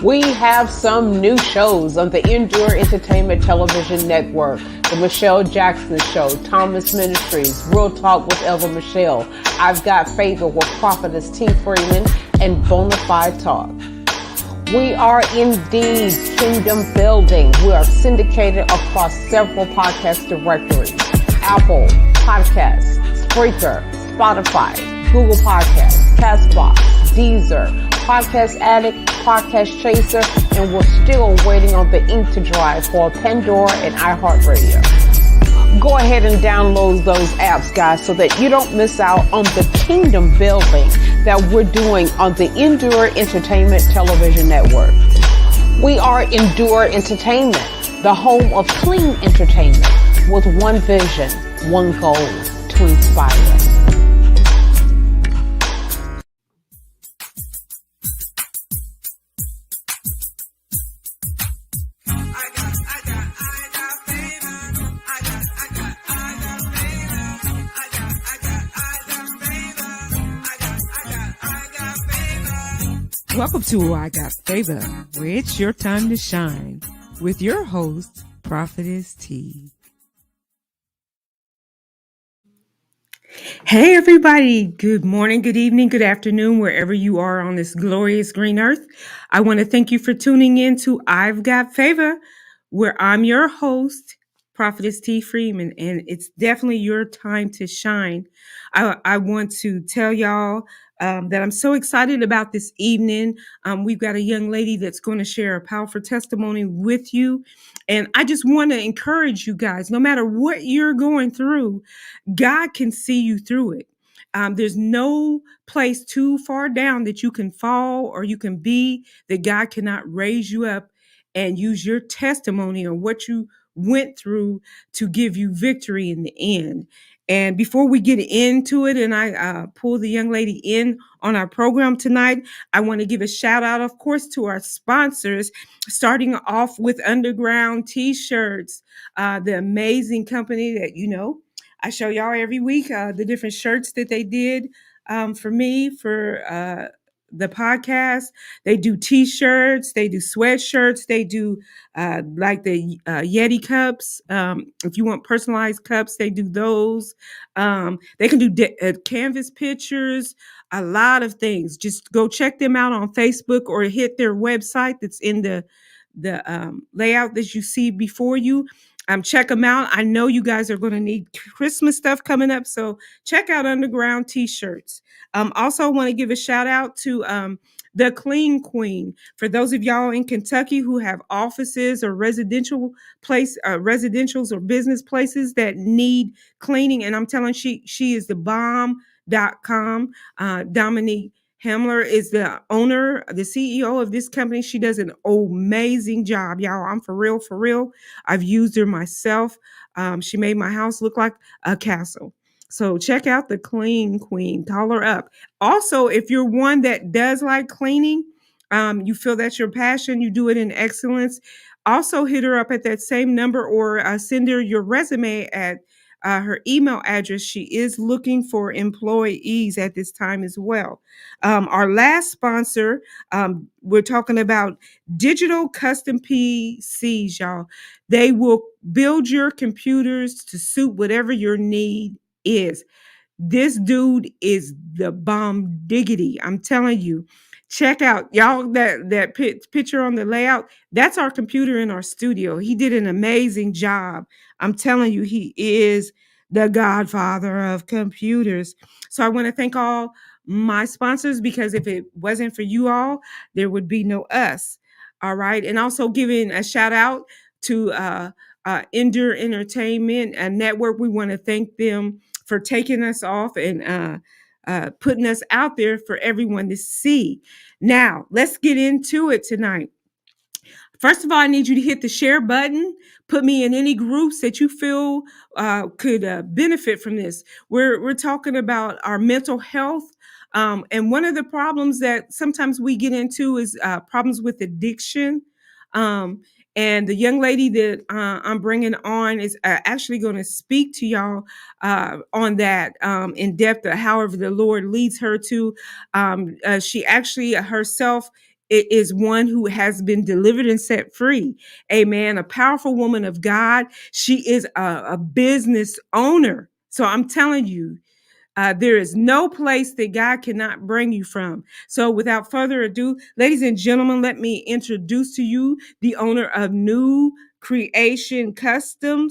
We have some new shows on the Endure Entertainment Television Network. The Michelle Jackson Show, Thomas Ministries, Real Talk with Elder Michelle, I've Got Favor with Prophetess T. Freeman, and Bonafide Talk. We are indeed kingdom building. We are syndicated across several podcast directories: Apple Podcasts, Spreaker, Spotify, Google Podcasts, Castbox, Deezer, Podcast Addict, Podcast Chaser, and we're still waiting on the ink to dry for Pandora and iHeartRadio. Go ahead and download those apps, guys, so that you don't miss out on the kingdom building that we're doing on the Endure Entertainment Television Network. We are Endure Entertainment, the home of clean entertainment, with one vision, one goal: to inspire. Welcome to I Got Favor, where it's your time to shine, with your host, Prophetess T. Hey everybody, good morning, good evening, good afternoon, wherever you are on this glorious green earth. I want to thank you for tuning in to I've Got Favor, where I'm your host, Prophetess T. Freeman, and it's definitely your time to shine. I want to tell y'all that I'm so excited about this evening. We've got a young lady that's going to share a powerful testimony with you. And I just want to encourage you guys, no matter what you're going through, God can see you through it. There's no place too far down that you can fall or you can be that God cannot raise you up and use your testimony or what you went through to give you victory in the end. And before we get into it and I pull the young lady in on our program tonight, I want to give a shout out, of course, to our sponsors, starting off with Underground T-shirts, the amazing company that, I show y'all every week the different shirts that they did for me, for the podcast. They do T-shirts, they do sweatshirts, they do like the Yeti cups. If you want personalized cups, they do those. They can do canvas pictures, a lot of things. Just go check them out on Facebook or hit their website that's in the layout that you see before you. Check them out. I know you guys are going to need Christmas stuff coming up, so check out Underground T-shirts. Also, I want to give a shout out to the Clean Queen. For those of y'all in Kentucky who have offices or residentials or business places that need cleaning, and I'm telling she is the bomb.com. Dominique Hamler is the owner, the CEO of this company. She does an amazing job, y'all. I'm for real. I've used her myself. She made my house look like a castle. So check out the Clean Queen. Call her up. Also, if you're one that does like cleaning, you feel that's your passion, you do it in excellence, also hit her up at that same number or send her your resume at her email address. She is looking for employees at this time as well. Our last sponsor, we're talking about Digital Custom Pcs, y'all. They will build your computers to suit whatever your need is. This dude is the bomb diggity. I'm telling you. Check out, y'all, that picture on the layout. That's our computer in our studio. He did an amazing job. I'm telling you, he is the godfather of computers. So I want to thank all my sponsors, because if it wasn't for you all, there would be no us. All right. And also giving a shout out to Endure Entertainment Network. We want to thank them for taking us off and putting us out there for everyone to see. Now, let's get into it tonight. First of all, I need you to hit the share button. Put me in any groups that you feel could benefit from this. We're talking about our mental health. And one of the problems that sometimes we get into is problems with addiction. And the young lady that I'm bringing on is actually going to speak to y'all on that in depth, however the Lord leads her to. She actually herself is one who has been delivered and set free. Amen. A powerful woman of God. She is a business owner. So I'm telling you, there is no place that God cannot bring you from. So, without further ado, ladies and gentlemen, let me introduce to you the owner of New Creation Custom,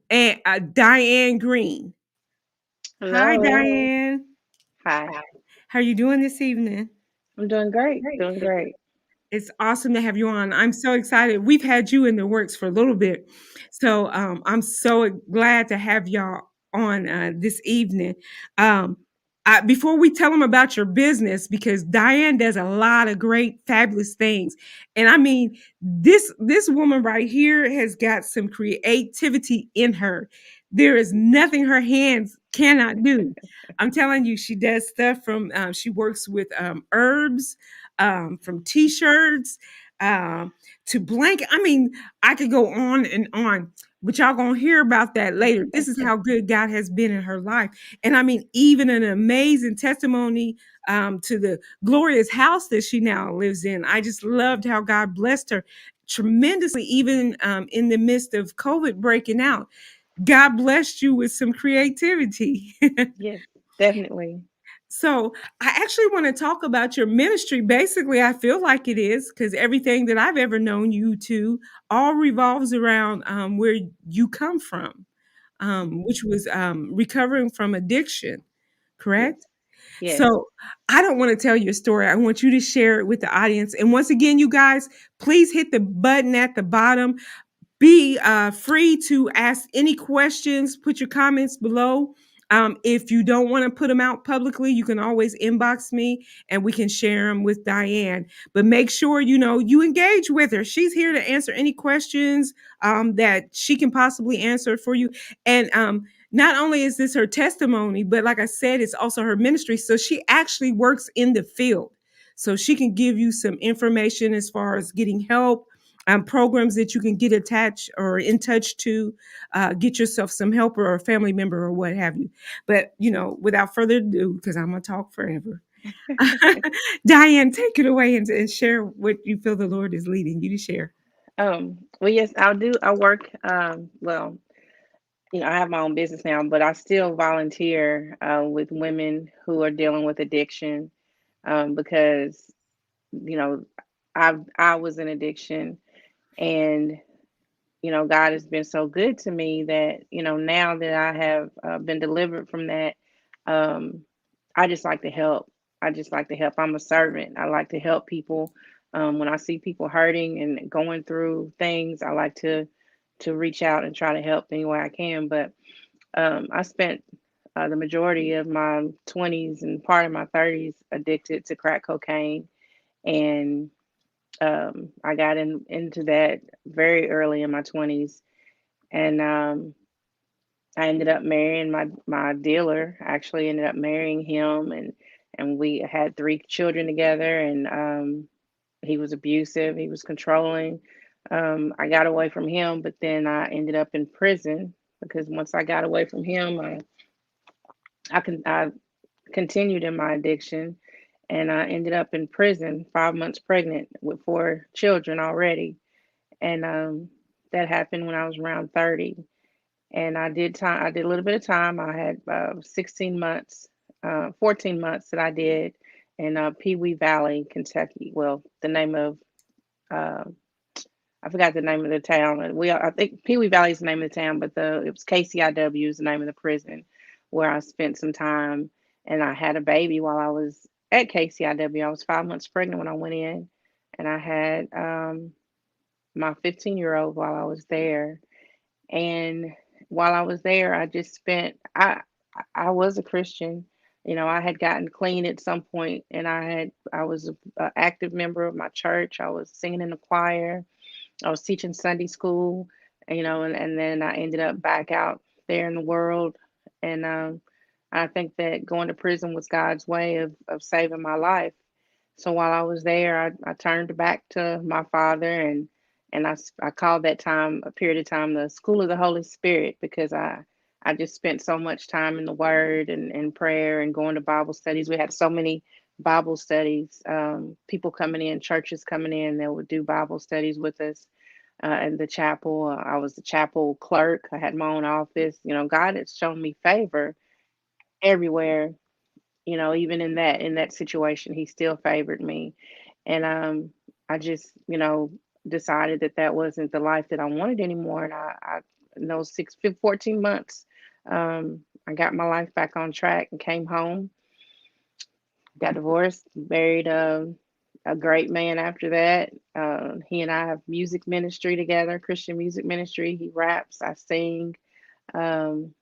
and Diane Green. Hi, Hello. Diane. Hi. How are you doing this evening? I'm doing great. Doing great. It's awesome to have you on. I'm so excited. We've had you in the works for a little bit. So I'm so glad to have y'all on this evening. Um, before we tell them about your business, because Diane does a lot of great, fabulous things. And I mean, this woman right here has got some creativity in her. There is nothing her hands cannot do. I'm telling you, she does stuff from, she works with herbs, from t-shirts to blanket. I mean, I could go on and on, but y'all gonna hear about that later. This is how good God has been in her life. And I mean, even an amazing testimony to the glorious house that she now lives in. I just loved how God blessed her tremendously, even in the midst of COVID breaking out. God blessed you with some creativity. Yes, definitely. So I actually want to talk about your ministry. Basically, I feel like it is because everything that I've ever known you to all revolves around where you come from, which was recovering from addiction, Yes. correct? Yes. So I don't want to tell your story. I want you to share it with the audience. And once again, you guys, please hit the button at the bottom. Be free to ask any questions, put your comments below. If you don't want to put them out publicly, you can always inbox me and we can share them with Diane. But make sure you engage with her. She's here to answer any questions that she can possibly answer for you. And not only is this her testimony, but like I said, it's also her ministry. So she actually works in the field. So she can give you some information as far as getting help, programs that you can get attached or in touch to, get yourself some help or a family member or what have you. But, without further ado, because I'm going to talk forever, Diane, take it away and share what you feel the Lord is leading you to share. Well, yes, I work, well, I have my own business now, but I still volunteer with women who are dealing with addiction, because, you know, I was in addiction, and God has been so good to me that, now that I have been delivered from that, um, I just like to help. I just like to help. I'm a servant. I like to help people. When I see people hurting and going through things, I like to reach out and try to help any way I can. But I spent the majority of my 20s and part of my 30s addicted to crack cocaine, and I got into that very early in my 20s, and I ended up marrying my dealer. I actually ended up marrying him, and we had three children together. And he was abusive. He was controlling. I got away from him, but then I ended up in prison because once I got away from him, I continued in my addiction, and I ended up in prison, 5 months pregnant with four children already. And that happened when I was around 30. And I did time. I did a little bit of time. I had 16 months, 14 months that I did in Pee Wee Valley, Kentucky. Well, the name of uh, I forgot the name of the town. I think Pee Wee Valley is the name of the town, but it was KCIW is the name of the prison where I spent some time, and I had a baby while I was at KCIW. I was 5 months pregnant when I went in, and I had my 15-year-old while I was there. And while I was there, I just spent I was a Christian. I had gotten clean at some point, and I was a active member of my church. I was singing in the choir. I was teaching Sunday school, and then I ended up back out there in the world. And I think that going to prison was God's way of saving my life. So while I was there, I turned back to my father, and I called that time, a period of time, the school of the Holy Spirit, because I just spent so much time in the Word and prayer and going to Bible studies. We had so many Bible studies, people coming in, churches coming in, they would do Bible studies with us in the chapel. I was the chapel clerk. I had my own office. God has shown me favor everywhere. Even in that situation, He still favored me, and I just decided that that wasn't the life that I wanted anymore. And I in those 14 months, I got my life back on track and came home. Got divorced, married a great man after that. He and I have music ministry together, Christian music ministry. He raps, I sing, um,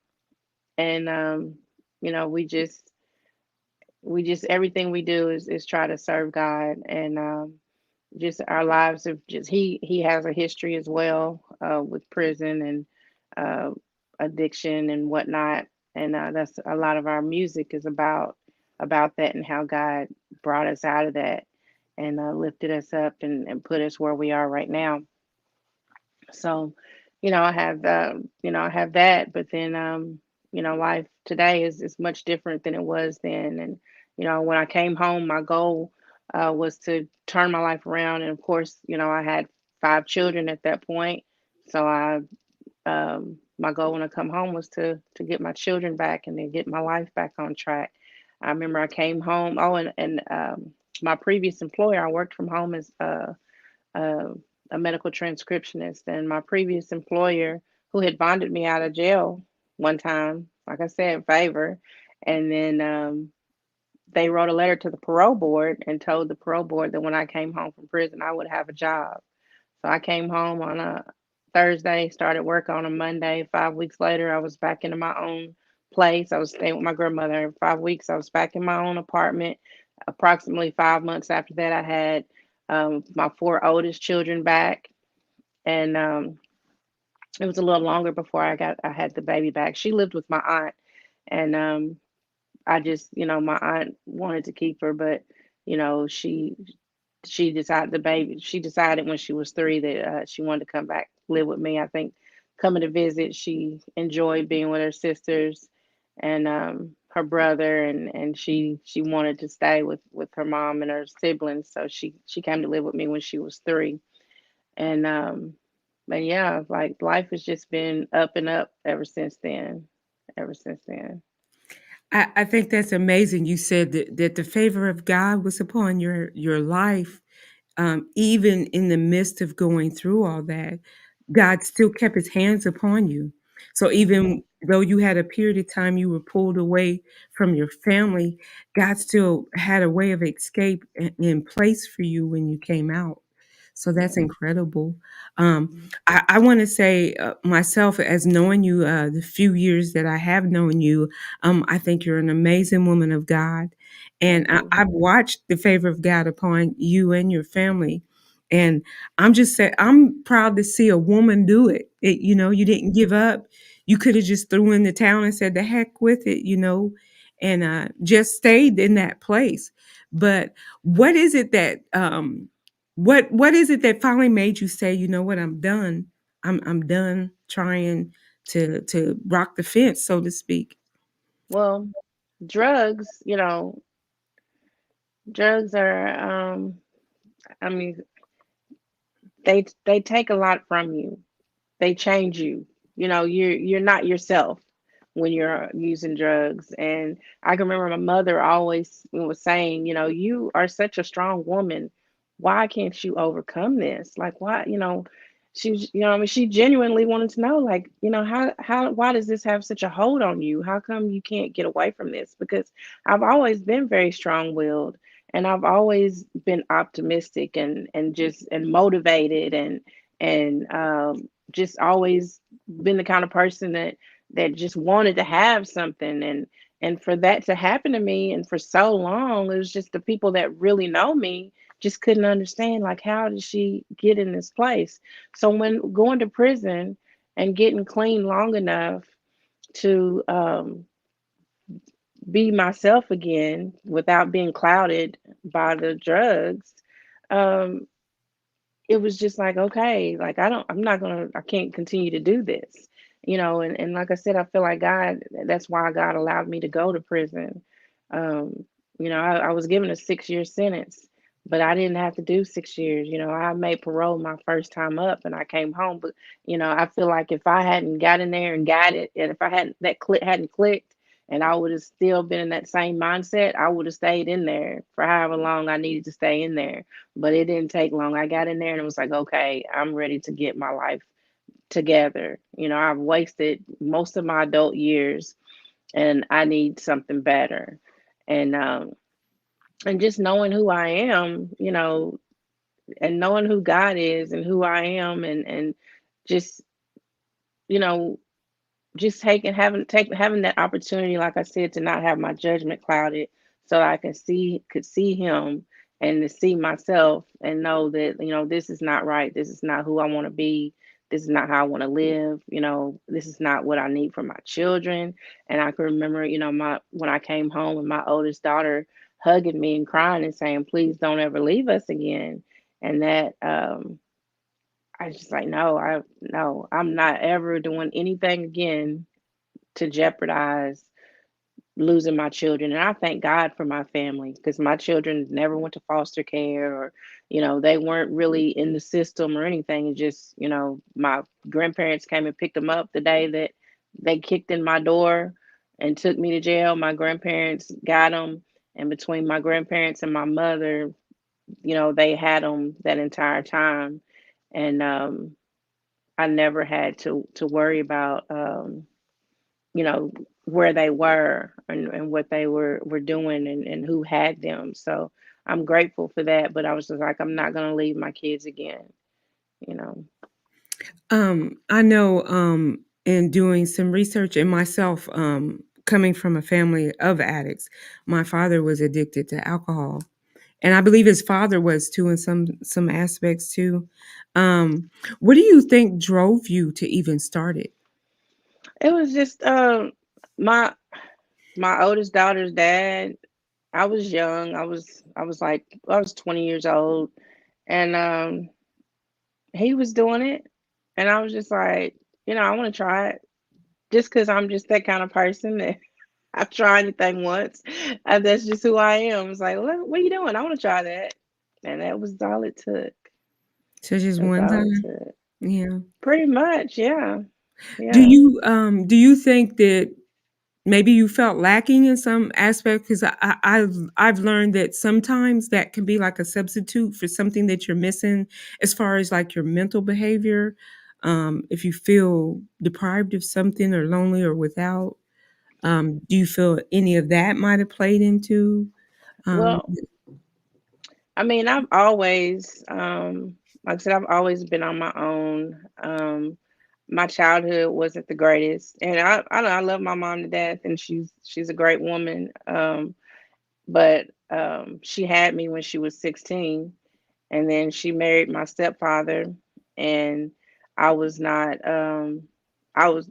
and we just everything we do is try to serve God, and just our lives have just he has a history as well with prison and uh, addiction and whatnot, and that's a lot of our music is about that and how God brought us out of that and lifted us up and put us where we are right now. So, I have that, but then, life today is much different than it was then. And, when I came home, my goal was to turn my life around. And of course, I had 5 children at that point. So my goal when I come home was to get my children back and then get my life back on track. I remember I came home. Oh, and my previous employer, I worked from home as uh, a medical transcriptionist, and my previous employer, who had bonded me out of jail one time, like I said, favor, and then they wrote a letter to the parole board and told the parole board that when I came home from prison, I would have a job. So I came home on a Thursday, started work on a Monday. 5 weeks later, I was back into my own place. I was staying with my grandmother. In 5 weeks, I was back in my own apartment. Approximately 5 months after that, I had my four oldest children back, and it was a little longer before I had the baby back. She lived with my aunt, and I just my aunt wanted to keep her, but she decided she decided when she was 3 that she wanted to come back live with me. I think coming to visit, she enjoyed being with her sisters and her brother, and she wanted to stay with her mom and her siblings, so she came to live with me when she was 3. And but yeah, like life has just been up and up ever since then. Ever since then. I think that's amazing. You said that the favor of God was upon your life, even in the midst of going through all that. God still kept His hands upon you. So even though you had a period of time you were pulled away from your family, God still had a way of escape in place for you when you came out. So that's Yeah. incredible. I want to say myself, as knowing you, the few years that I have known you, I think you're an amazing woman of God. And Thank you. I've watched the favor of God upon you and your family. And I'm just saying, I'm proud to see a woman do it. You didn't give up. You could have just threw in the towel and said, the heck with it, and just stayed in that place. But what is it that, what is it that finally made you say, you know what, I'm done. I'm done trying to rock the fence, so to speak. Well, drugs, drugs are I mean, they take a lot from you. They change you. You're not yourself when you're using drugs. And I can remember my mother always was saying, you are such a strong woman. Why can't you overcome this? Like why, I mean, she genuinely wanted to know, like, why does this have such a hold on you? How come you can't get away from this? Because I've always been very strong-willed, and I've always been optimistic and just and motivated and just always been the kind of person that just wanted to have something, and for that to happen to me and for so long, it was just the people that really know me just couldn't understand, like, how did she get in this place? So when going to prison and getting clean long enough to be myself again without being clouded by the drugs, um, it was just like, okay, like I can't continue to do this, and like I said, I feel like that's why God allowed me to go to prison. I was given a 6-year sentence, but I didn't have to do 6 years. I made parole my first time up and I came home. But, I feel like if I hadn't got in there and got it, and if I hadn't, that click hadn't clicked and I would have still been in that same mindset, I would have stayed in there for however long I needed to stay in there. But it didn't take long. I got in there and it was like, okay, I'm ready to get my life together. I've wasted most of my adult years and I need something better. And, and just knowing who I am, and knowing who God is and who I am, and just you know just having that opportunity, like I said, to not have my judgment clouded, so I could see him and to see myself and know that this is not right. This is not who I want to be. This is not how I want to live. This is not what I need for my children. And I can remember, my when I came home and my oldest daughter hugging me and crying and saying, "Please don't ever leave us again." And that I was just like, no, I'm not ever doing anything again to jeopardize losing my children. And I thank God for my family because my children never went to foster care, or, they weren't really in the system or anything. It's just, my grandparents came and picked them up the day that they kicked in my door and took me to jail. My grandparents got them. And between my grandparents and my mother, they had them that entire time. And I never had to worry about you know, where they were and what they were doing, and who had them. So I'm grateful for that. But I was just like, I'm not gonna leave my kids again, you know. I know in doing some research and myself, coming from a family of addicts, my father was addicted to alcohol. And I believe his father was too in some aspects too. What do you think drove you to even start it? It was just my my oldest daughter's dad. I was young. I was 20 years old, and he was doing it, and I was just like, I want to try it, just because I'm just that kind of person that I've tried anything once. That's just who I am. It's like, what are you doing? I want to try that. And that was all it took. So just That's one all it time? took. Yeah. Pretty much, yeah. Do Yeah. you think that maybe you felt lacking in some aspect? Because I've learned that sometimes that can be like a substitute for something that you're missing, as far as like your mental behavior. If you feel deprived of something or lonely or without, do you feel any of that might have played into? Um, Well, I mean, I've always, like I said, I've always been on my own. My childhood wasn't the greatest, and I love my mom to death, and she's a great woman. But she had me when she was 16, and then she married my stepfather, and I was not I was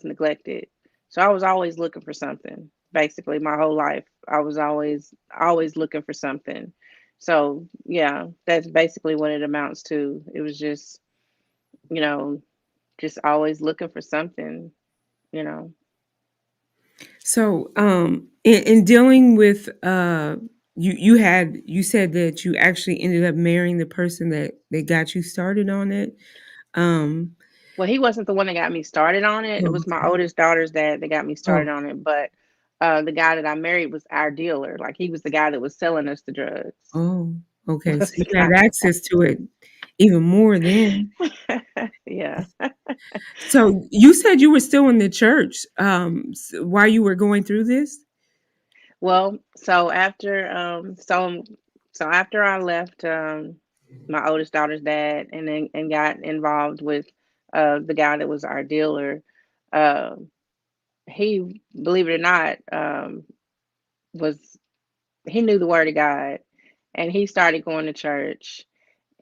neglected. So I was always looking for something. Basically my whole life I was always looking for something. So yeah, that's basically what it amounts to. It was just, you know just always looking for something, you know so, in dealing with, you said that you actually ended up marrying the person that got you started on it. Um, Well, he wasn't the one that got me started on it. It oh, was my oldest daughter's dad that got me oh, started on it. But the guy that I married was our dealer. Like, he was the guy that was selling us the drugs. oh, okay. So Was the you had guy. access to it even more then. Yeah. So you said you were still in the church, while you were going through this. Well, so after I left my oldest daughter's dad, and then got involved with the guy that was our dealer, um, he, believe it or not, was he knew the word of God, and he started going to church.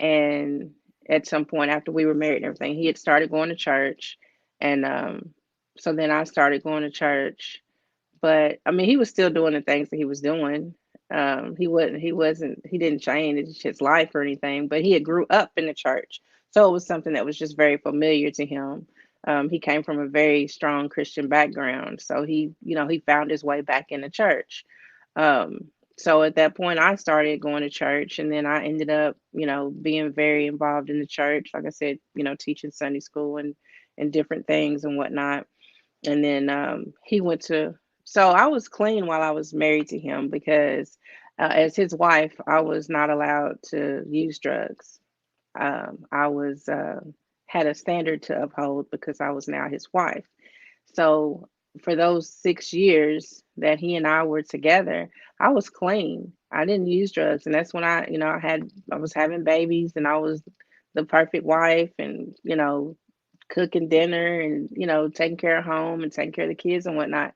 And at some point after we were married and everything, he had started going to church, and so then I started going to church. But I mean, he was still doing the things that he was doing. He didn't change his life or anything, but he had grew up in the church, so it was something that was just very familiar to him. He came from a very strong Christian background, so he found his way back in the church. Um, So at that point, I started going to church, and then I ended up, being very involved in the church. Like I said, teaching Sunday school and different things and whatnot. And then he went to. So I was clean while I was married to him because, as his wife, I was not allowed to use drugs. I was had a standard to uphold because I was now his wife. So for those 6 years that he and I were together, I was clean. I didn't use drugs, and that's when I was having babies, and I was the perfect wife, and cooking dinner, and taking care of home and taking care of the kids and whatnot.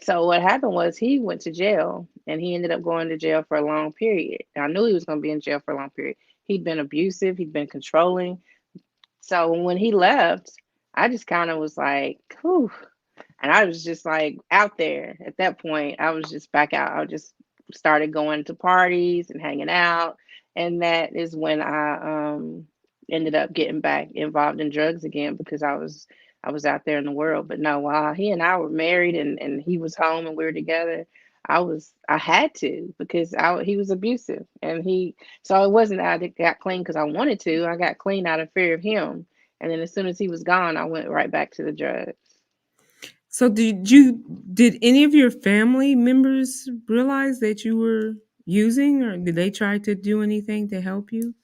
So what happened was he went to jail, and he ended up going to jail for a long period. I knew he was going to be in jail for a long period. He'd been abusive, he'd been controlling. So when he left, I just kind of was like, whew. And I was just like out there at that point. I was just back out. I just started going to parties and hanging out. And that is when I ended up getting back involved in drugs again because I was out there in the world. But no, while he and I were married and he was home and we were together, I had to because he was abusive, and so it wasn't that I got clean because I wanted to. I got clean out of fear of him. And then as soon as he was gone, I went right back to the drugs. So did any of your family members realize that you were using, or did they try to do anything to help you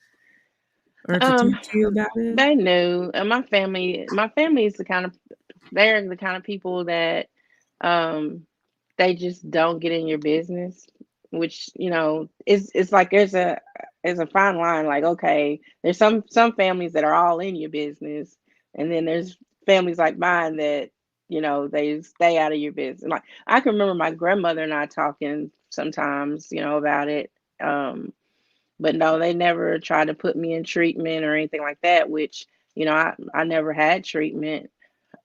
or to Um, talk to you about it? they knew, and my family is they're the kind of people that, um, they just don't get in your business, which, is like there's a fine line. Like, okay, there's some families that are all in your business, and then there's families like mine that, they stay out of your business. Like, I can remember my grandmother and I talking sometimes, about it. But no, they never tried to put me in treatment or anything like that, which, I never had treatment.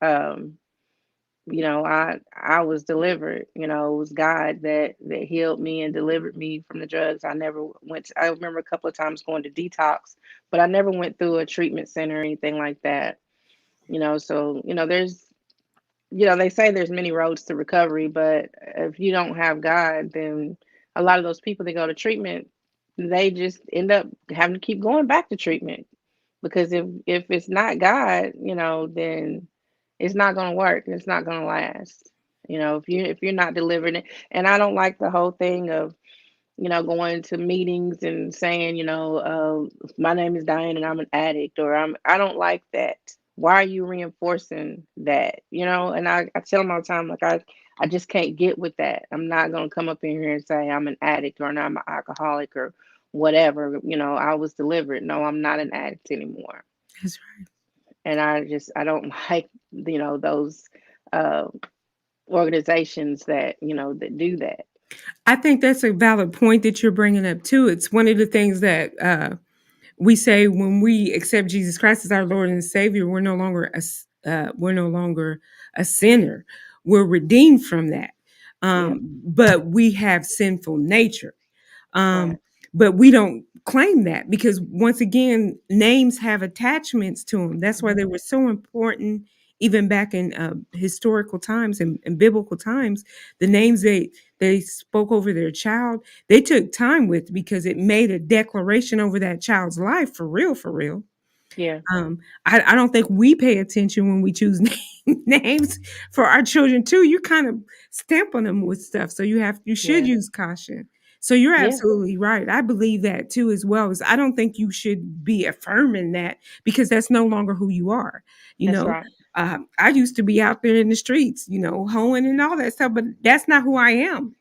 Um, I was delivered. It was God that healed me and delivered me from the drugs. I remember a couple of times going to detox, but I never went through a treatment center or anything like that. So, they say there's many roads to recovery, but if you don't have God, then a lot of those people that go to treatment, they just end up having to keep going back to treatment because if it's not God, then it's not going to work. It's not going to last. If you're not delivering it, and I don't like the whole thing of going to meetings and saying, my name is Diane and I'm an addict, or I don't like that. Why are you reinforcing that? And I tell them all the time, like, I just can't get with that. I'm not going to come up in here and say I'm an addict or I'm an alcoholic or whatever. I was delivered. No, I'm not an addict anymore. That's right. And I don't like, those uh, organizations that do that. I think that's a valid point that you're bringing up too. It's one of the things that we say when we accept Jesus Christ as our Lord and Savior. We're no longer a sinner. We're redeemed from that, Yep. but we have sinful nature. Right. Um, but we don't claim that because once again, names have attachments to them. That's why Hmm. they were so important even back in historical times and biblical times. The names they spoke over their child, they took time with because it made a declaration over that child's life for real, for real. Yeah. I don't think we pay attention when we choose names for our children too. You kind of stamp on them with stuff, so you should Yeah. use caution. So you're Yeah. absolutely right. I believe that too as well. Is I don't think you should be affirming that because that's no longer who you are. You That's know, right. I used to be out there in the streets, hoeing and all that stuff, but that's not who I am.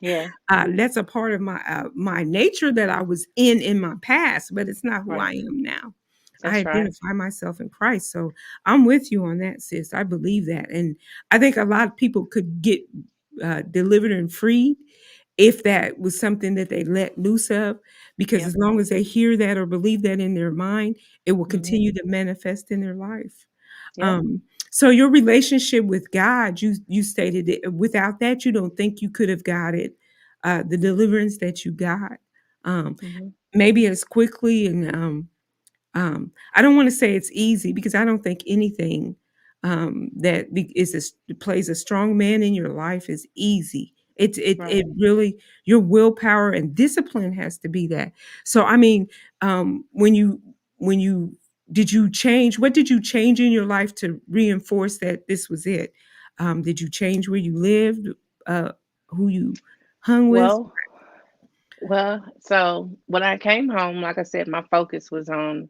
Yeah. That's a part of my nature that I was in my past, but it's not who I Right. am now. I That's right. identify myself in Christ. So I'm with you on that, sis. I believe that. And I think a lot of people could get delivered and freed if that was something that they let loose of, because Yep. as long as they hear that or believe that in their mind, it will Hmm. continue to manifest in their life. Yep. Um, so your relationship with God, you stated it. Without that, you don't think you could have got it, the deliverance that you got, um, Hmm. maybe as quickly and I don't want to say it's easy because I don't think anything plays a strong man in your life is easy. It Right. really, your willpower and discipline has to be that. So I mean, when you did you change? What did you change in your life to reinforce that this was it? Did you change where you lived, uh, who you hung with? Well, so when I came home, like I said, my focus was on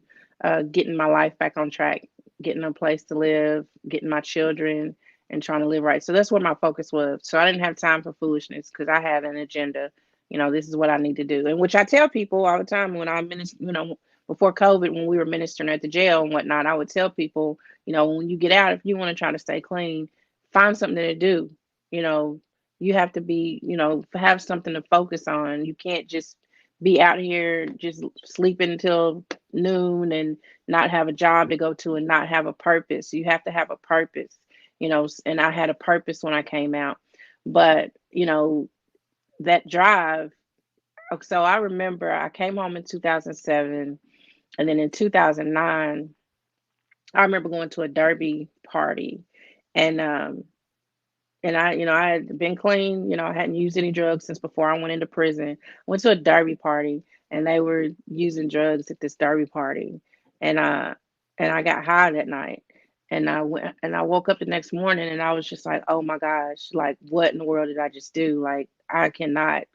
getting my life back on track, getting a place to live, getting my children, and trying to live right. So that's where my focus was. So I didn't have time for foolishness because I had an agenda. This is what I need to do, and which I tell people all the time when I'm before COVID, when we were ministering at the jail and whatnot, I would tell people, when you get out, if you want to try to stay clean, find something to do. You know, you have to be, have something to focus on. You can't just be out here just sleeping until noon and not have a job to go to and not have a purpose. You have to have a purpose, and I had a purpose when I came out. But, that drive, so I remember I came home in 2007, and then in 2009, I remember going to a derby party, and I had been clean. I hadn't used any drugs since before I went into prison. Went to a derby party, and they were using drugs at this derby party, and I got high that night, and I woke up the next morning, and I was just like, oh my gosh, like what in the world did I just do? Like I cannot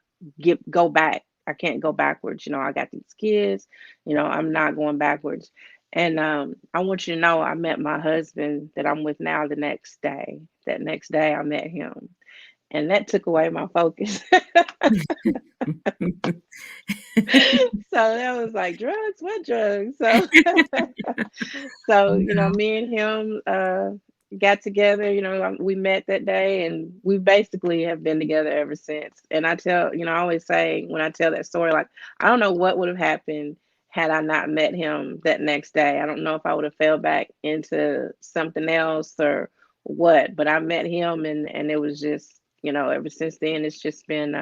go back. I can't go backwards. I got these kids. I'm not going backwards. And I want you to know, I met my husband that I'm with now the next day. That next day, I met him, and that took away my focus. So that was like drugs. What drugs? So, Wow. me and him got together. We met that day, and we basically have been together ever since. And I always say when I tell that story, like I don't know what would have happened had I not met him that next day. I don't know if I would have fell back into something else or what, but I met him, and it was just, ever since then it's just been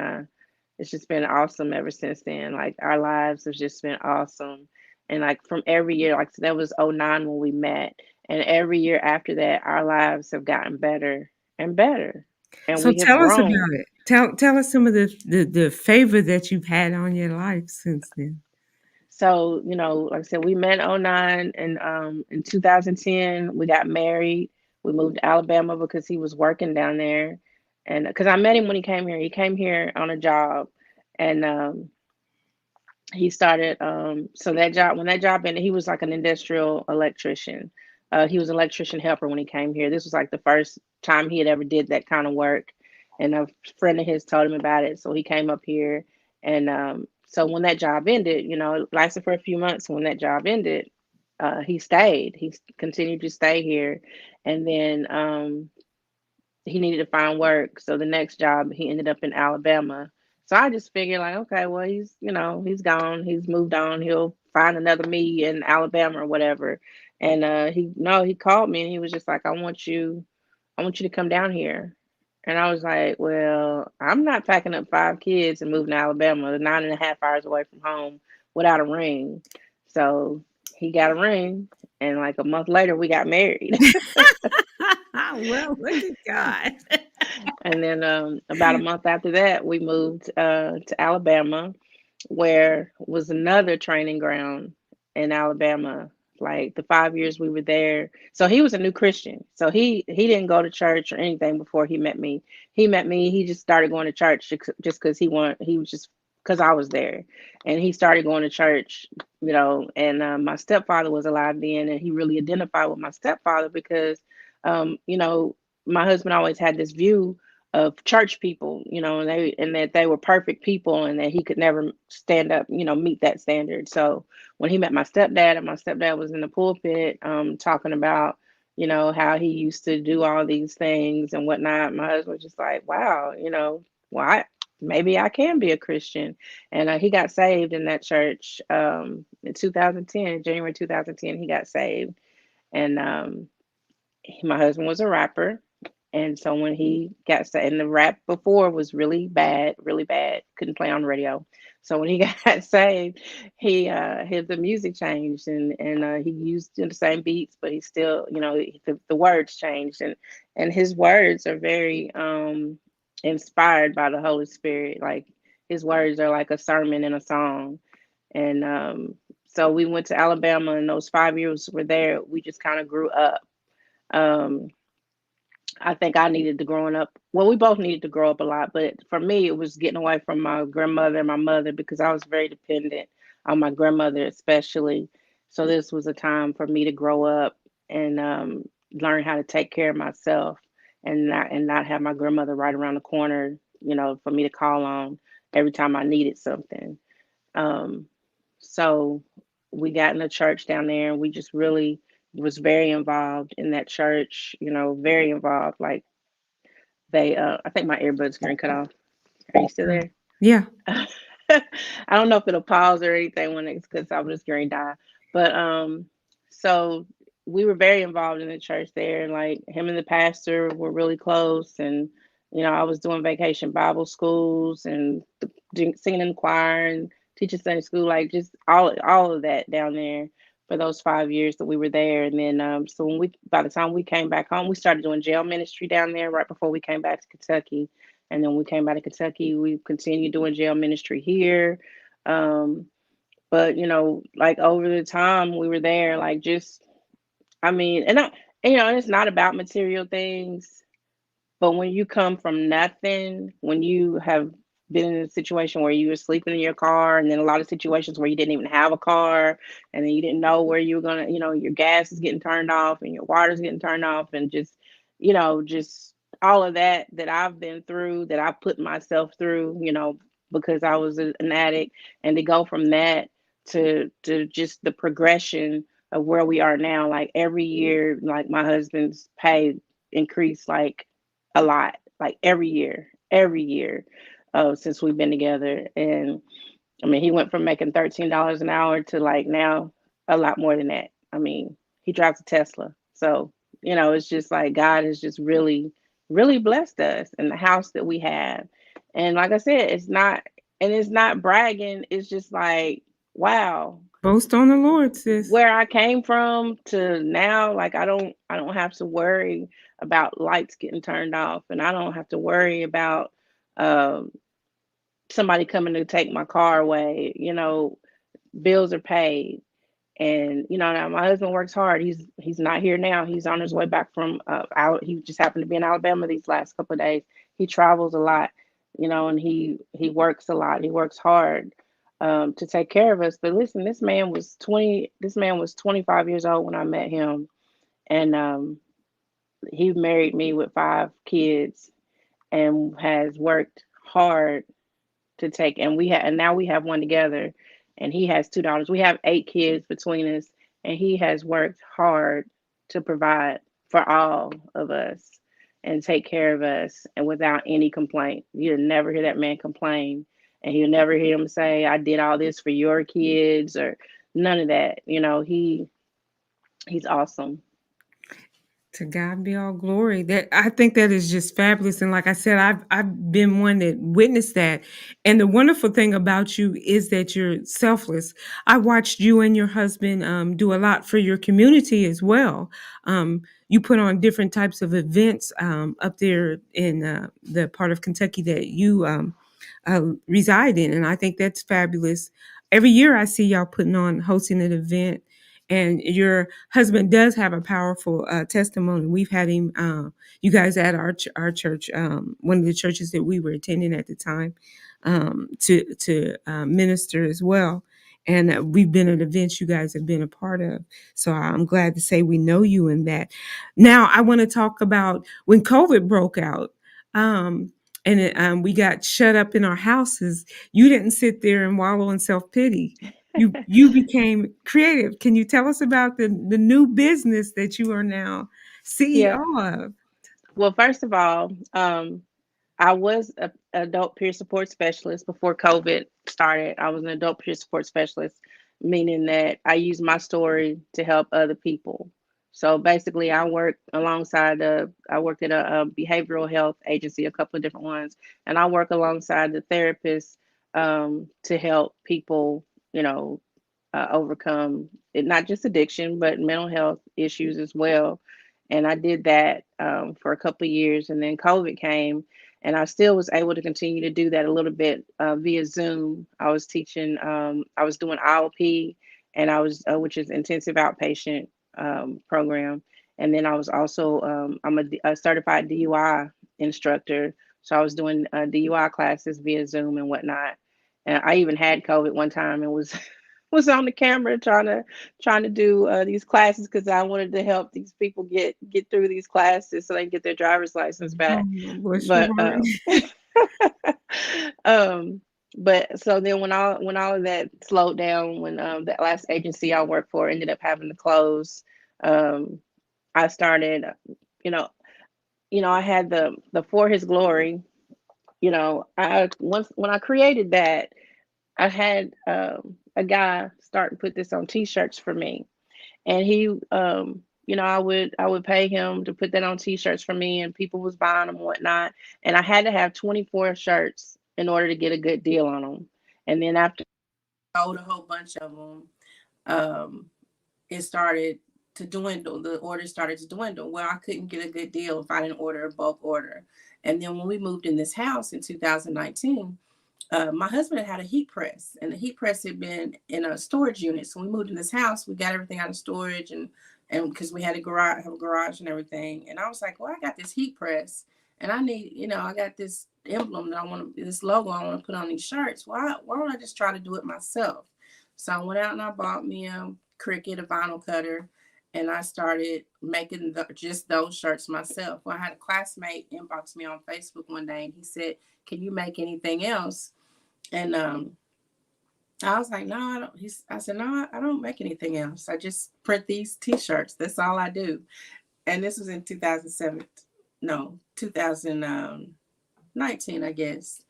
awesome ever since then. Like our lives have just been awesome. And like from every year, like so that was '09 when we met. And every year after that, our lives have gotten better and better. And So we have tell us grown. about it. Tell us some of the favor that you've had on your life since then. So, like I said, we met in '09, and in 2010 we got married. We moved to Alabama because he was working down there. And because I met him when he came here. He came here on a job, and he started so that job when that job ended, he was like an industrial electrician. He was an electrician helper when he came here. This was like the first time he had ever did that kind of work, and a friend of his told him about it, so he came up here. And so when that job ended, it lasted for a few months. When that job ended, he stayed. He continued to stay here. And then he needed to find work. So the next job, he ended up in Alabama. So I just figured like, okay, well, he's gone. He's moved on. He'll find another me in Alabama or whatever. And he called me, and he was just like, I want you to come down here. And I was like, well, I'm not packing up 5 kids and moving to Alabama, 9.5 hours away from home without a ring. So he got a ring, and like a month later, we got married. Well, look at God. And then about a month after that, we moved to Alabama, where was another training ground in Alabama. Like the 5 years we were there. So he was a new Christian. So he didn't go to church or anything before he met me. He met me. He just started going to church just because he was just because I was there, and he started going to church. And my stepfather was alive then, and he really identified with my stepfather because you know my husband always had this view of church people, and that they were perfect people, and that he could never stand up, meet that standard. So when he met my stepdad, and my stepdad was in the pulpit, talking about, how he used to do all these things and whatnot, my husband was just like, wow, well, maybe I can be a Christian. And he got saved in that church in 2010, January 2010, he got saved. And my husband was a rapper, and so when he got and the rap before was really bad, couldn't play on the radio. So when he got saved, the music changed, and he used the same beats, but he still, the words changed, and his words are very inspired by the Holy Spirit. Like his words are like a sermon and a song. And so we went to Alabama, and those 5 years were there. We just kind of grew up. Um, I think I needed to growing up. Well, we both needed to grow up a lot, but for me, it was getting away from my grandmother and my mother because I was very dependent on my grandmother, especially. So this was a time for me to grow up and learn how to take care of myself and not have my grandmother right around the corner, for me to call on every time I needed something. Um, so we got in a church down there, and we just really was very involved in that church, very involved. Like I think my earbuds getting cut off. Are you still there? Yeah. I don't know if it'll pause or anything when it's because I was just going to die. But so we were very involved in the church there. Like him and the pastor were really close, and I was doing vacation Bible schools and singing in the choir and teaching Sunday school, like just all of that down there for those 5 years that we were there. And then so by the time we came back home, we started doing jail ministry down there right before we came back to Kentucky. And then when we came back to Kentucky, we continued doing jail ministry here. But like over the time we were there, like just, I mean, and it's not about material things, but when you come from nothing, when you have been in a situation where you were sleeping in your car, and then a lot of situations where you didn't even have a car, and then you didn't know where you were gonna, your gas is getting turned off and your water's getting turned off, and just all of that I've been through, that I put myself through, because I was an addict, and to go from that to just the progression of where we are now, like every year, like my husband's pay increased like a lot, like every year, since we've been together. And I mean, he went from making $13 an hour to like now a lot more than that. I mean, he drives a Tesla. So, it's just like God has just really, really blessed us in the house that we have. And like I said, it's not bragging. It's just like, wow, Boast on the Lord, sis. where I came from to now, like I don't have to worry about lights getting turned off, and I don't have to worry about um, somebody coming to take my car away. Bills are paid, and now my husband works hard. He's not here now. He's on his way back from out. He just happened to be in Alabama these last couple of days. He travels a lot, and he works a lot. He works hard to take care of us. But listen, this man was 20. This man was 25 years old when I met him, and he married me with 5 kids and has worked hard to take. And now we have one together, and he has 2 daughters. We have 8 kids between us, and he has worked hard to provide for all of us and take care of us, and without any complaint. You'll never hear that man complain, and you'll never hear him say, I did all this for your kids, or none of that. He's awesome. To God be all glory. That I think that is just fabulous. And like I said, I've been one that witnessed that. And the wonderful thing about you is that you're selfless. I watched you and your husband do a lot for your community as well. You put on different types of events up there in the part of Kentucky that you reside in, and I think that's fabulous. Every year, I see y'all hosting an event, and your husband does have a powerful testimony. We've had him, you guys, at our church, one of the churches that we were attending at the time, to minister as well. And we've been at events you guys have been a part of. So I'm glad to say we know you in that. Now, I want to talk about when COVID broke out. We got shut up in our houses. You didn't sit there and wallow in self-pity. You became creative. Can you tell us about the new business that you are now Yeah. CEO of? Well, first of all, I was an adult peer support specialist before COVID started. I was an adult peer support specialist, meaning that I use my story to help other people. So basically, I worked at a behavioral health agency, a couple of different ones, and I work alongside the therapists to help people, overcome it, not just addiction, but mental health issues as well. And I did that for a couple of years, and then COVID came, And I still was able to continue to do that a little bit via Zoom. I was teaching, I was doing IOP, and I was, which is intensive outpatient program. And then I was also, I'm a certified DUI instructor. So I was doing DUI classes via Zoom and whatnot. And I even had COVID one time and was was on the camera trying to do these classes because I wanted to help these people get through these classes so they can get their driver's license Oh, back. bless your But heart. um, but so then when all of that slowed down, when that last agency I worked for ended up having to close, um, I started, you know, I had the For His Glory. I once when I created that, I had a guy start and put this on T-shirts for me, and he, I would pay him to put that on T-shirts for me, and people was buying them and whatnot, and I had to have 24 shirts in order to get a good deal on them, and then after I sold a whole bunch of them, um, it started to dwindle. The orders started to dwindle. Well, I couldn't get a good deal if I didn't order a bulk order, and then when we moved in this house in 2019, my husband had a heat press, and the heat press had been in a storage unit. So we moved in this house, we got everything out of storage, and because we had have a garage and everything. And I was like, well, I got this heat press, and I need, I got this emblem that I want to, this logo I want to put on these shirts. Why don't I just try to do it myself? So I went out and I bought me a Cricut, a vinyl cutter, and I started making just those shirts myself. Well, I had a classmate inbox me on Facebook one day, and he said, "Can you make anything else?" And I was like, "No, I don't." I said, "No, I don't make anything else. I just print these T-shirts. That's all I do." And this was in 2007, no, 2019, I guess.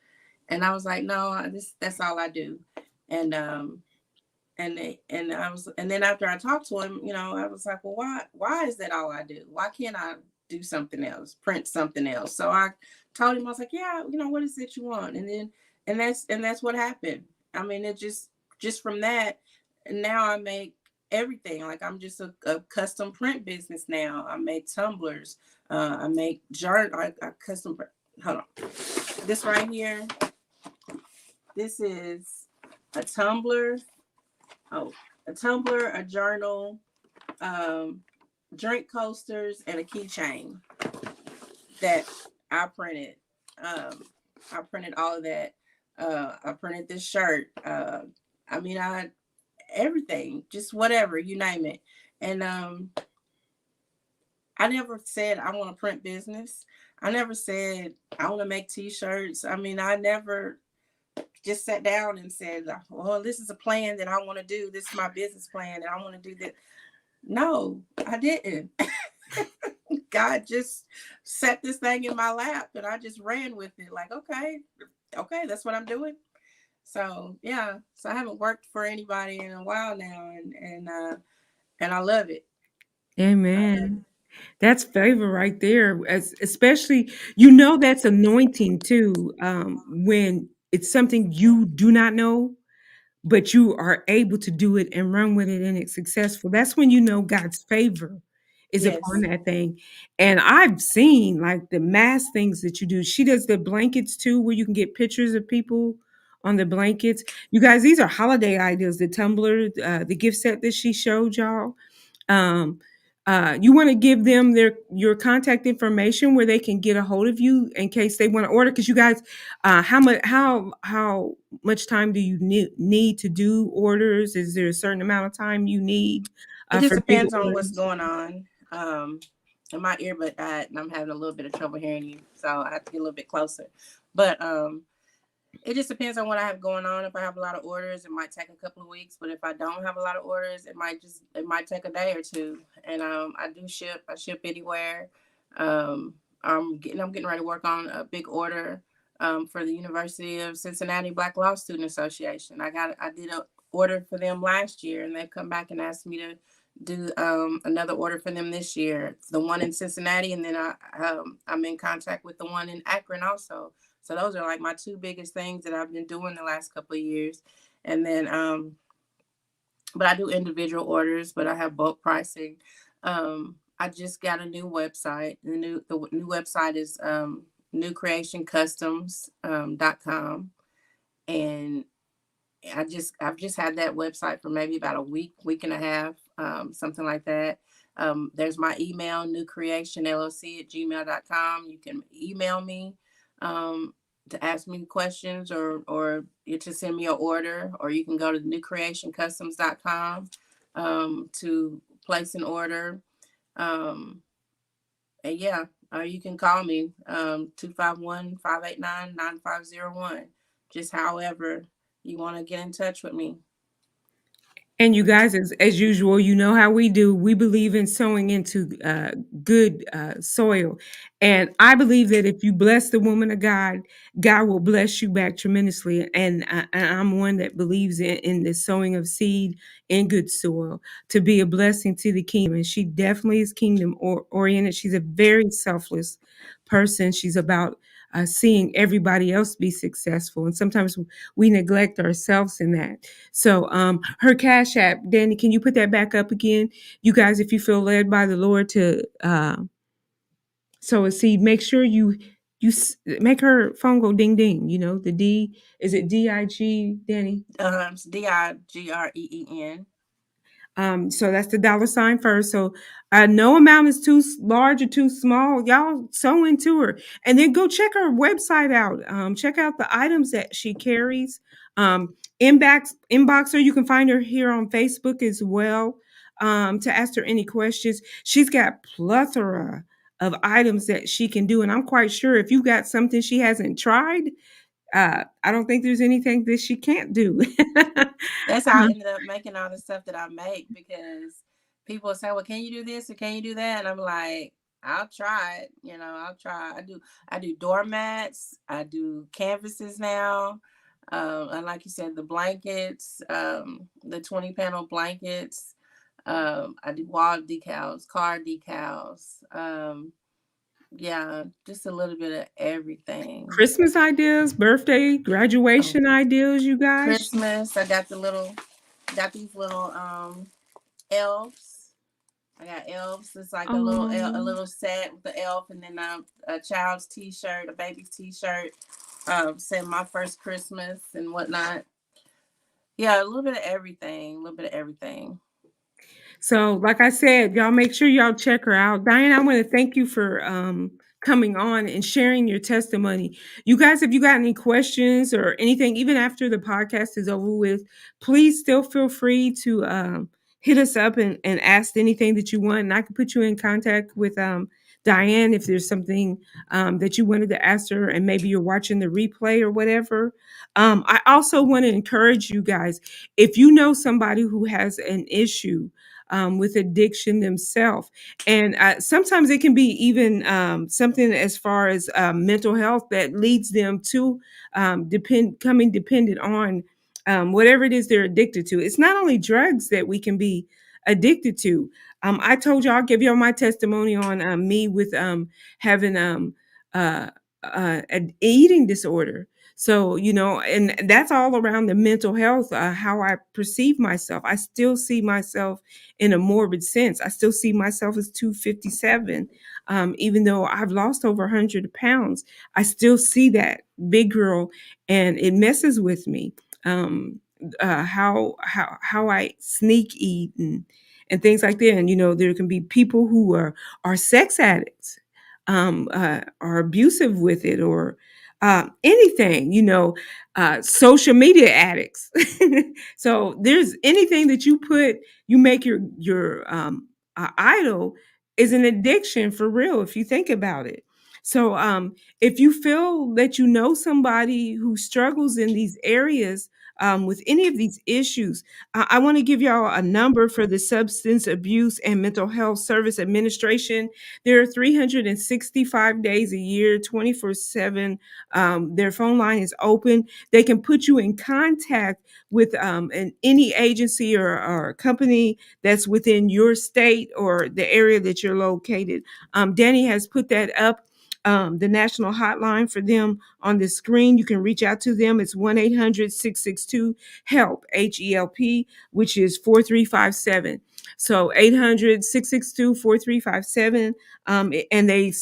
And I was like, "No, that's all I do." And and then after I talked to him, I was like, "Well, why is that all I do? Why can't I do something else, print something else?" So I told him, I was like, "Yeah, what is it you want?" And then and that's what happened. I mean, it just from that, and now I make everything. Like, I'm just a custom print business now. I make tumblers. I make I custom print. Hold on, this right here. This is a tumbler. Oh, a tumbler, a journal, um, drink coasters, and a keychain that I printed. I printed all of that. I printed this shirt. I mean, everything, just whatever you name it. And I never said I want to print business. I never said I want to make T-shirts. I mean, I never just sat down and said, "Well, this is a plan that I want to do. This is my business plan, and I want to do that." No, I didn't. God just set this thing in my lap, and I just ran with it. Like, okay, that's what I'm doing. So yeah, so I haven't worked for anybody in a while now, and I love it. Amen. That's favor right there. Especially, that's anointing too. When it's something you do not know, but you are able to do it and run with it and it's successful. That's when God's favor is upon Yes, that thing. And I've seen like the mass things that you do. She does the blankets too, where you can get pictures of people on the blankets. You guys, these are holiday ideas. The tumbler, the gift set that she showed y'all. Um, you want to give them your contact information where they can get a hold of you in case they want to order. Because you guys, how much time do you need to do orders? Is there a certain amount of time you need it just for big depends on what's orders? going on. And my earbud died, and I'm having a little bit of trouble hearing you, so I have to get a little bit closer. But it just depends on what I have going on. If I have a lot of orders, it might take a couple of weeks. But if I don't have a lot of orders, it might take a day or two. And I do ship. I ship anywhere. I'm getting ready to work on a big order for the University of Cincinnati Black Law Student Association. I did an order for them last year, and they've come back and asked me to do another order for them this year. The one in Cincinnati, and then I'm in contact with the one in Akron also. So those are like my two biggest things that I've been doing the last couple of years. And then, but I do individual orders, but I have bulk pricing. I just got a new website. The new website is newcreationcustoms.com. And I've just had that website for maybe about a week and a half, something like that. There's my email, newcreationllc@gmail.com. You can email me to ask me questions, or you to send me an order, or you can go to newcreationcustoms.com to place an order. Um, and yeah, you can call me 251-589-9501. Just however you want to get in touch with me. And you guys, as usual, you know how we do. We believe in sowing into good soil. And I believe that if you bless the woman of God, God will bless you back tremendously. And I'm one that believes in the sowing of seed in good soil to be a blessing to the kingdom. And she definitely is kingdom oriented. She's a very selfless person. She's about seeing everybody else be successful. And sometimes we neglect ourselves in that. So her Cash App, Danny, can you put that back up again? You guys, if you feel led by the Lord to sow a seed, make sure make her phone go ding ding. You know, the D, is it DIG, Danny? It's DIGREEN. So that's the dollar sign first. So no amount is too large or too small. Y'all sew into her, and then go check her website out. Check out the items that she carries. Inbox her. You can find her here on Facebook as well. To ask her any questions. She's got plethora of items that she can do, and I'm quite sure if you got something she hasn't tried, I don't think there's anything that she can't do. That's how I ended up making all the stuff that I make, because people say, "Well, can you do this or can you do that?" And I'm like, "I'll try it. I'll try." I do doormats. I do canvases now. And like you said, the blankets, the 20 panel blankets. I do wall decals, car decals. Yeah, just a little bit of everything. Christmas ideas, birthday, Oh, graduation ideas, you guys. Christmas. I got these little elves. I got elves. It's like a Um, little set with the elf, and then a child's T-shirt, a baby's T-shirt. Saying my first Christmas and whatnot. Yeah, a little bit of everything. A little bit of everything. so, like I said, y'all make sure y'all check her out. Diane, I want to thank you for coming on and sharing your testimony. You guys, if you got any questions or anything, even after the podcast is over with, please still feel free to hit us up and ask anything that you want. And I can put you in contact with Diane if there's something that you wanted to ask her, and maybe you're watching the replay or whatever. I also want to encourage you guys, if you know somebody who has an issue with addiction themselves. And sometimes it can be even something as far as mental health that leads them to becoming dependent on whatever it is they're addicted to. It's not only drugs that we can be addicted to. I told you, I'll give you my testimony on me with having uh, an eating disorder. So, and that's all around the mental health, how I perceive myself. I still see myself in a morbid sense. I still see myself as 257. Even though I've lost over 100 pounds, I still see that big girl, and it messes with me. How I sneak eat and things like that. And there can be people who are sex addicts, are abusive with it, or anything, social media addicts. So there's anything that you make your idol is an addiction for real if you think about it. So if you feel that you know somebody who struggles in these areas with any of these issues, I want to give y'all a number for the Substance Abuse and Mental Health Service Administration. There are 365 days a year, 24/7. Their phone line is open. They can put you in contact with any agency or company that's within your state or the area that you're located. Danny has put that up the national hotline for them on the screen. You can reach out to them. It's 1-800-662-HELP, HELP, which is 4357. So 800-662-4357. And they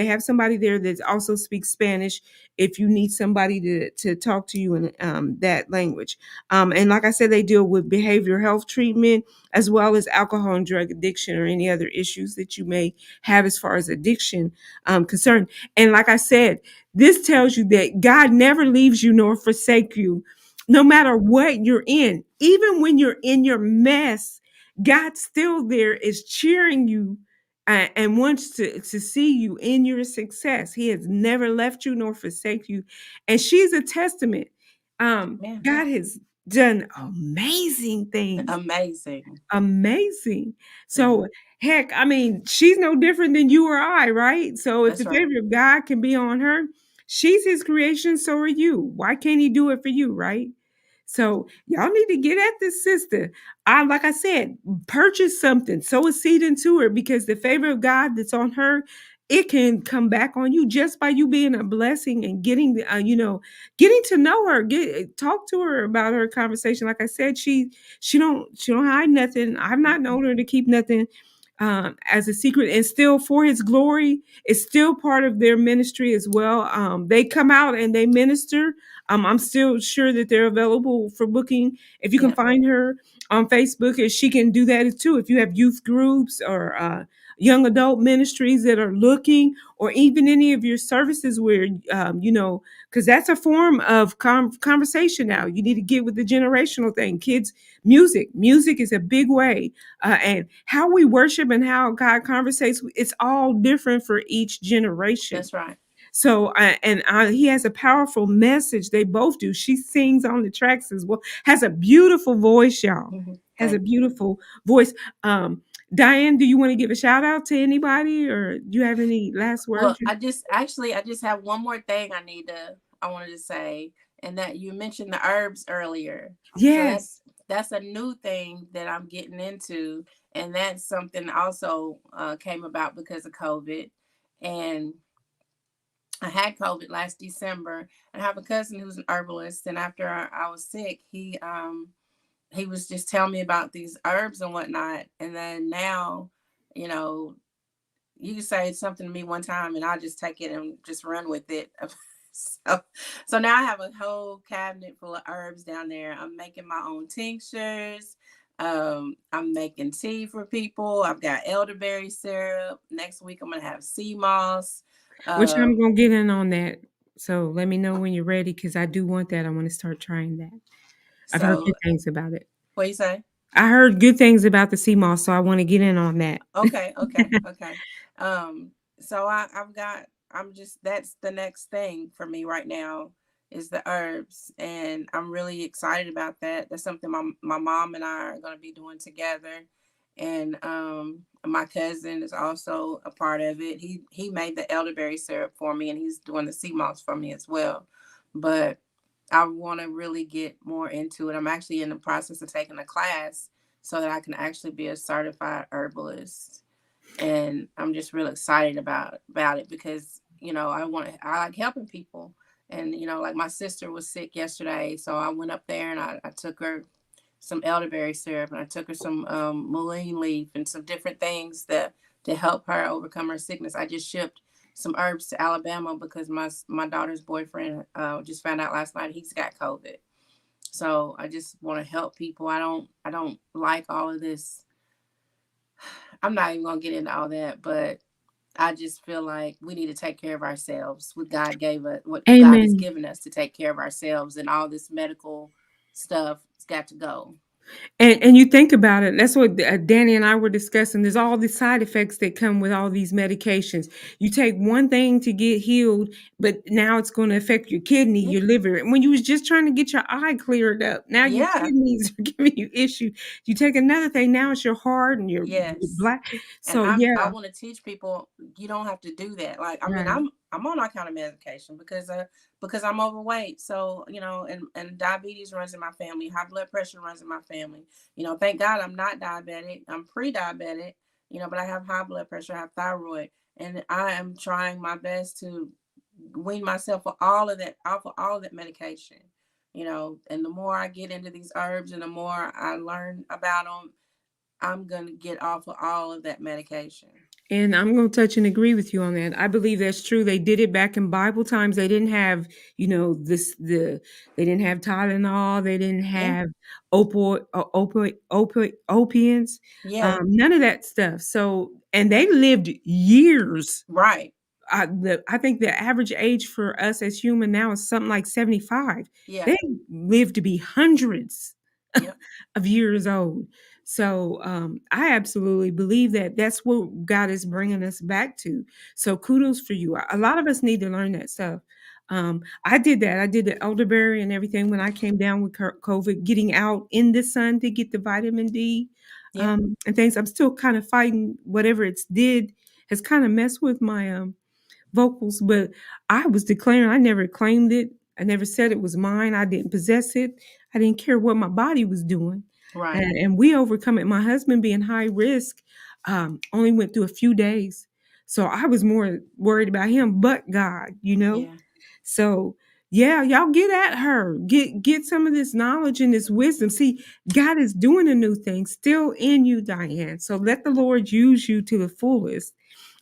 have somebody there that also speaks Spanish if you need somebody to talk to you in that language. And like I said, they deal with behavioral health treatment as well as alcohol and drug addiction or any other issues that you may have as far as addiction concerned. And like I said, this tells you that God never leaves you nor forsake you, no matter what you're in. Even when you're in your mess, God still there is cheering you and wants to see you in your success. He has never left you nor forsake you. And she's a testament. God has done amazing things. Amazing. Amazing. So, heck, I mean, she's no different than you or I, right? So, if That's the right. favor of God can be on her, she's his creation, so are you. Why can't he do it for you, right? So, y'all need to get at this sister. Like I said, purchase something, sow a seed into her because the favor of God that's on her, it can come back on you just by you being a blessing and getting getting to know her, talk to her about her conversation. Like I said, she don't hide nothing. I've not known her to keep nothing as a secret, and still for his glory. It's still part of their ministry as well. They come out and they minister. I'm still sure that they're available for booking. If you can Yeah. find her on Facebook, and she can do that too. If you have youth groups or young adult ministries that are looking, or even any of your services where because that's a form of conversation now. You need to get with the generational thing. Kids, music is a big way, and how we worship and how God conversates. It's all different for each generation. That's right. So, he has a powerful message. They both do. She sings on the tracks as well. Has a beautiful voice, y'all. Has a Thank you. beautiful voice. Diane, do you want to give a shout out to anybody, or do you have any last Well, words? I just have one more thing I wanted to say, and that you mentioned the herbs earlier. So Yes. that's a new thing that I'm getting into, and that's something also came about because of COVID. And I had COVID last December, and I have a cousin who's an herbalist. And after I was sick, he was just telling me about these herbs and whatnot. And then now, you know, you say something to me one time and I'll just take it and just run with it. so, so now I have a whole cabinet full of herbs down there. I'm making my own tinctures. I'm making tea for people. I've got elderberry syrup. Next week I'm gonna have sea moss. Which I'm Um, gonna get in on that. So let me know when you're ready, because I do want that. I want to start trying that. I've heard so good things about it. what you say? I heard good things about the sea moss, so I want to get in on that. Okay. Um, so I'm just that's the next thing for me right now is the herbs, and I'm really excited about that. That's something my mom and I are going to be doing together, and my cousin is also a part of it. He made the elderberry syrup for me, and he's doing the sea moss for me as well. But I want to really get more into it. I'm actually in the process of taking a class so that I can actually be a certified herbalist. And I'm just real excited about it because I like helping people. And like my sister was sick yesterday, so I went up there and I took her some elderberry syrup, and I took her some mullein leaf and some different things that to help her overcome her sickness. I just shipped some herbs to Alabama because my daughter's boyfriend just found out last night he's got COVID. So I just want to help people. I don't like all of this. I'm not even gonna get into all that, but I just feel like we need to take care of ourselves. What God has Amen. given us to take care of ourselves, and all this medical stuff has got to go. And you think about it, that's what Danny and I were discussing. There's all these side effects that come with all these medications. You take one thing to get healed, but now it's going to affect your kidney, Yeah. your liver. And when you was just trying to get your eye cleared up, now your Yeah. kidneys are giving you issues. You take another thing, now it's your heart and your Yes. black. And So yeah, I want to teach people you don't have to do that. Like, I mean, right. I'm on all kind of medication because I'm overweight. So, and diabetes runs in my family, high blood pressure runs in my family. Thank God I'm not diabetic. I'm pre-diabetic, but I have high blood pressure, I have thyroid. and I am trying my best to wean myself for all of that off of all of that medication. And the more I get into these herbs and the more I learn about them, I'm going to get off of all of that medication. And I'm going to touch and agree with you on that. I believe that's true. They did it back in Bible times. They didn't have, they didn't have Tylenol. They didn't Yeah. have opiates, Yeah. none of that stuff. So, and they lived years. Right. I think the average age for us as human now is something like 75. Yeah. They live to be hundreds Yep. of years old. So I absolutely believe that that's what God is bringing us back to. So kudos for you. A lot of us need to learn that stuff. I did that. I did the elderberry and everything when I came down with COVID, getting out in the sun to get the vitamin D Yeah. and things. I'm still kind of fighting whatever it's did has kind of messed with my vocals, but I was declaring I never claimed it. I never said it was mine. I didn't possess it. I didn't care what my body was doing. Right. And we overcome it. My husband being high risk only went through a few days. So I was more worried about him, but God, Yeah. So yeah, y'all get at her. Get some of this knowledge and this wisdom. See, God is doing a new thing still in you, Diane. So let the Lord use you to the fullest.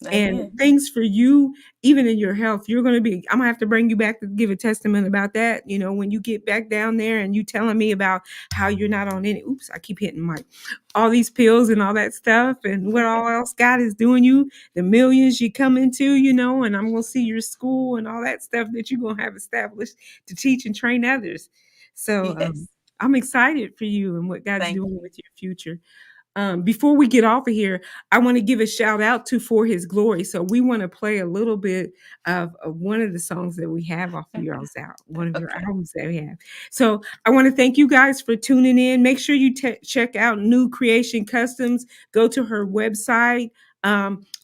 Amen. And things for you, even in your health, I'm going to have to bring you back to give a testament about that. When you get back down there and you telling me about how you're not on I keep hitting all these pills and all that stuff and what all else God is doing you, the millions you come into, and I'm going to see your school and all that stuff that you're going to have established to teach and train others. So Yes. I'm excited for you and what God's Thank doing you. with your future. Before we get off of here, I want to give a shout out to For His Glory. So we want to play a little bit of one of the songs that we have off of y'all's one of your Okay. albums that we have. So I want to thank you guys for tuning in. Make sure you check out New Creation Customs. Go to her website.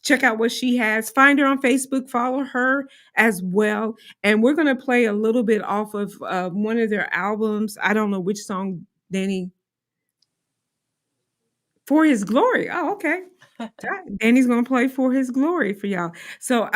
Check out what she has. Find her on Facebook. Follow her as well. And we're going to play a little bit off of one of their albums. I don't know which song, Danny. For His Glory. Oh, okay. Danny's going to play For His Glory for y'all. So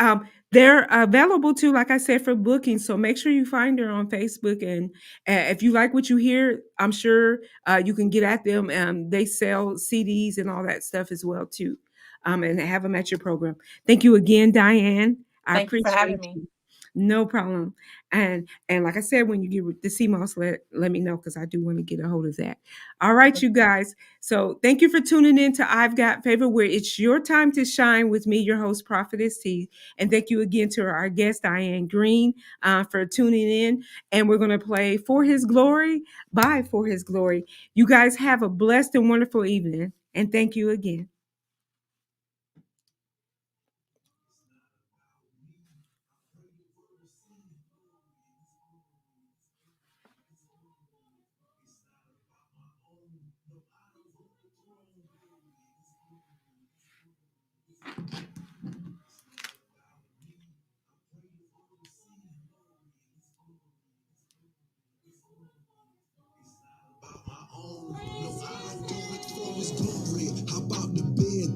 they're available too, like I said, for booking. So make sure you find her on Facebook. And if you like what you hear, I'm sure you can get at them. They sell CDs and all that stuff as well too. And have them at your program. Thank you again, Diane. I Thank you for having me. you. No problem. And like I said, when you get the CMOS, let me know because I do want to get a hold of that. All right, you guys. So thank you for tuning in to I've Got Favor, where it's your time to shine with me, your host, Prophetess T. And thank you again to our guest, Diane Green, for tuning in. And we're going to play For His Glory by For His Glory. You guys have a blessed and wonderful evening. And thank you again.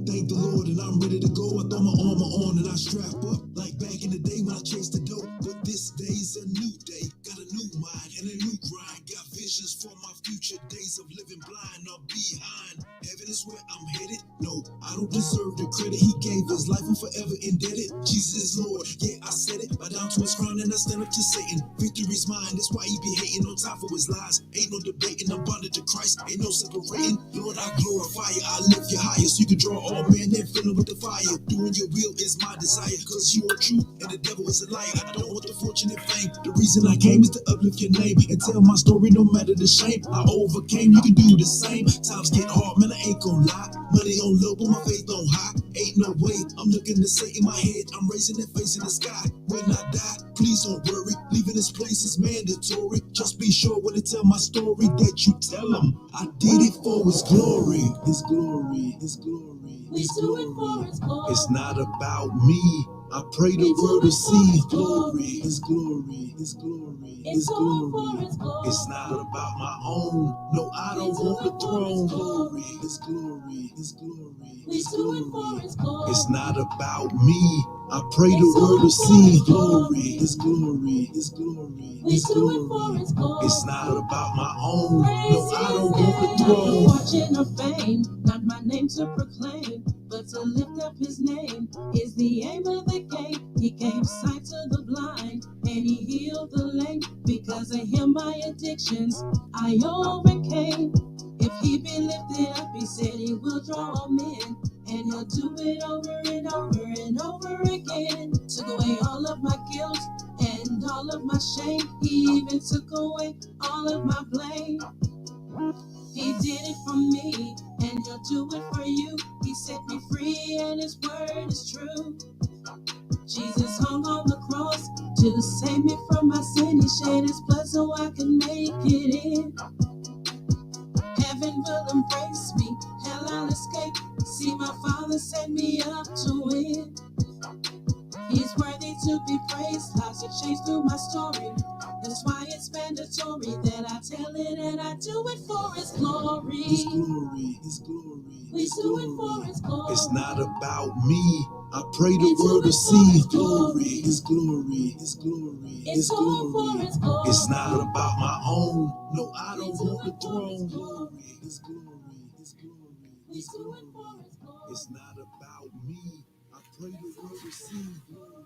Thank the Lord, and I'm ready to go. I throw my armor on and I strap up like back in the day when I chased the dope. But this day's a new day, got a new mind and a new grind. Got visions for my future days of living blind or behind. Heaven is where I'm headed. No, I don't deserve the credit he gave. His life I'm forever indebted. Jesus is Lord, yeah, I said it. Bow down to his crown and I stand up to Satan. Victory's mine, that's why he be hating on top of his lies. Ain't no debating, I'm bonded to Christ, ain't no separating. Lord, I glorify you, I lift you higher, so you can draw all men and fill them with the fire. Doing your will is my desire, cause you are true and the devil is a liar. I don't want the fortune and fame. The reason I came is to uplift your name and tell my story no matter the shame. I overcame, you can do the same. Times get hard, man, I ain't gon' lie. Money on low, but my faith on high. Ain't no way, I'm looking to say in my head, I'm raising that face in the sky. When I die, please don't worry, leaving this place is mandatory. Just be sure when I tell my story that you tell them I did it for his glory. His glory, his glory, his glory. It's not about me, I pray the world will see glory, His glory, His glory, His glory. It's not about my own. No, I don't want the throne. Glory, His glory, His glory, His glory. It's not about me. I pray the world will see glory, His glory, His glory, His glory. It's not about my own. No, I don't want the throne. Fortune or fame, not my name to proclaim, but to lift up His name is the aim of the game. He gave sight to the blind and He healed the lame. Because of Him, my addictions I overcame. If He be lifted up, He said He will draw all men. And He'll do it over and over and over again. Took away all of my guilt and all of my shame. He even took away all of my blame. He did it for me, and He'll do it for you. He set me free, and His word is true. Jesus hung on the cross to save me from my sin. He shed His blood so I can make it in. Heaven will embrace me, hell I'll escape. See my Father set me up to win. He's worthy to be praised. Lives are changed through my story. That's why it's mandatory that I tell it and I do it for His glory. His glory, His glory, We His do it for glory. His glory. It's not about me. I pray the world will see glory, His glory, His glory, His glory. It's not about my own. No, I don't want the throne. Glory, His glory, His glory, His glory. It's not about me. I pray the world will see glory.